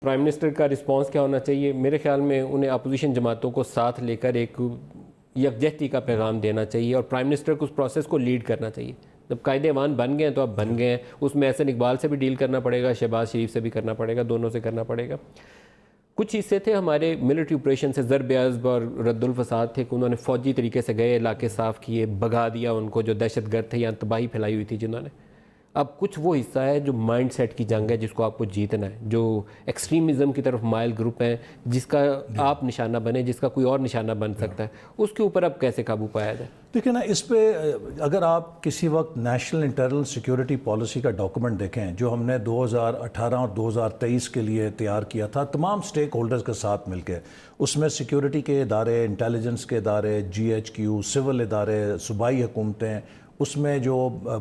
Prime minister کا response کیا ہونا چاہیے؟ میرے خیال میں انہیں اپوزیشن جماعتوں کو ساتھ لے کر ایک یکجہتی کا پیغام دینا چاہیے اور پرائم منسٹر کو اس پروسیس کو لیڈ کرنا چاہیے. جب قائد ایوان بن گئے ہیں تو اب بن گئے ہیں, اس میں احسن اقبال سے بھی ڈیل کرنا پڑے گا, شہباز شریف سے بھی کرنا پڑے گا, دونوں سے کرنا پڑے گا. کچھ حصے تھے ہمارے ملٹری آپریشن سے ضرب عضب اور رد الفساد تھے کہ انہوں نے فوجی طریقے سے گئے, علاقے صاف کیے, بھگا دیا ان کو جو دہشت گرد تھے یا تباہی پھیلائی ہوئی تھی جنہوں نے. اب کچھ وہ حصہ ہے جو مائنڈ سیٹ کی جنگ ہے جس کو آپ کو جیتنا ہے, جو ایکسٹریمزم کی طرف مائل گروپ ہیں جس کا آپ نشانہ بنے, جس کا کوئی اور نشانہ بن سکتا ہے, اس کے اوپر اب کیسے قابو پایا جائے؟ دیکھیں نا, اس پہ اگر آپ کسی وقت نیشنل انٹرنل سیکیورٹی پالیسی کا ڈاکومنٹ دیکھیں جو ہم نے 2018 اور 2023 کے لیے تیار کیا تھا تمام سٹیک ہولڈرز کے ساتھ مل کے, اس میں سیکیورٹی کے ادارے, انٹیلیجنس کے ادارے, جی ایچ کیو, سول ادارے, صوبائی حکومتیں, اس میں جو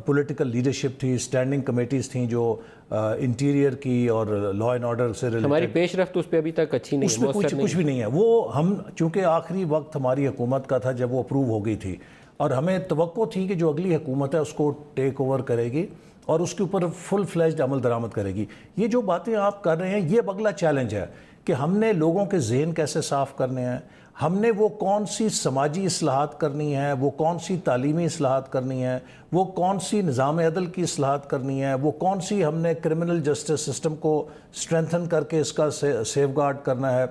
پولیٹیکل لیڈرشپ تھی, اسٹینڈنگ کمیٹیز تھیں جو انٹیریئر کی اور لا اینڈ آرڈر سے ریلیٹڈ. ہماری پیش رفت اس پہ ابھی تک اچھی نہیں ہے, اس میں کچھ بھی نہیں ہے. وہ ہم چونکہ آخری وقت ہماری حکومت کا تھا جب وہ اپروو ہو گئی تھی, اور ہمیں توقع تھی کہ جو اگلی حکومت ہے اس کو ٹیک اوور کرے گی اور اس کے اوپر فل فلیجڈ عمل درآمد کرے گی. یہ جو باتیں آپ کر رہے ہیں یہ اب اگلا چیلنج ہے کہ ہم نے لوگوں کے ذہن کیسے صاف کرنے ہیں, ہم نے وہ کون سی سماجی اصلاحات کرنی ہے, وہ کون سی تعلیمی اصلاحات کرنی ہے, وہ کون سی نظام عدل کی اصلاحات کرنی ہے, وہ کون سی ہم نے کرمنل جسٹس سسٹم کو اسٹرینتھن کر کے اس کا سیف گارڈ کرنا ہے.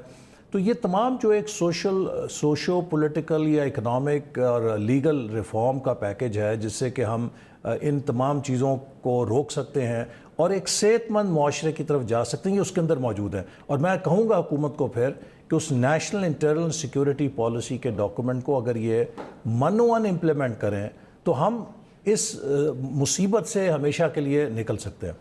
تو یہ تمام جو ایک سوشو پولیٹیکل یا اکنامک اور لیگل ریفارم کا پیکج ہے جس سے کہ ہم ان تمام چیزوں کو روک سکتے ہیں اور ایک صحت مند معاشرے کی طرف جا سکتے ہیں, یہ اس کے اندر موجود ہے. اور میں کہوں گا حکومت کو پھر کہ اس نیشنل انٹرنل سیکیورٹی پالیسی کے ڈاکومنٹ کو اگر یہ منوان امپلیمنٹ کریں تو ہم اس مصیبت سے ہمیشہ کے لیے نکل سکتے ہیں.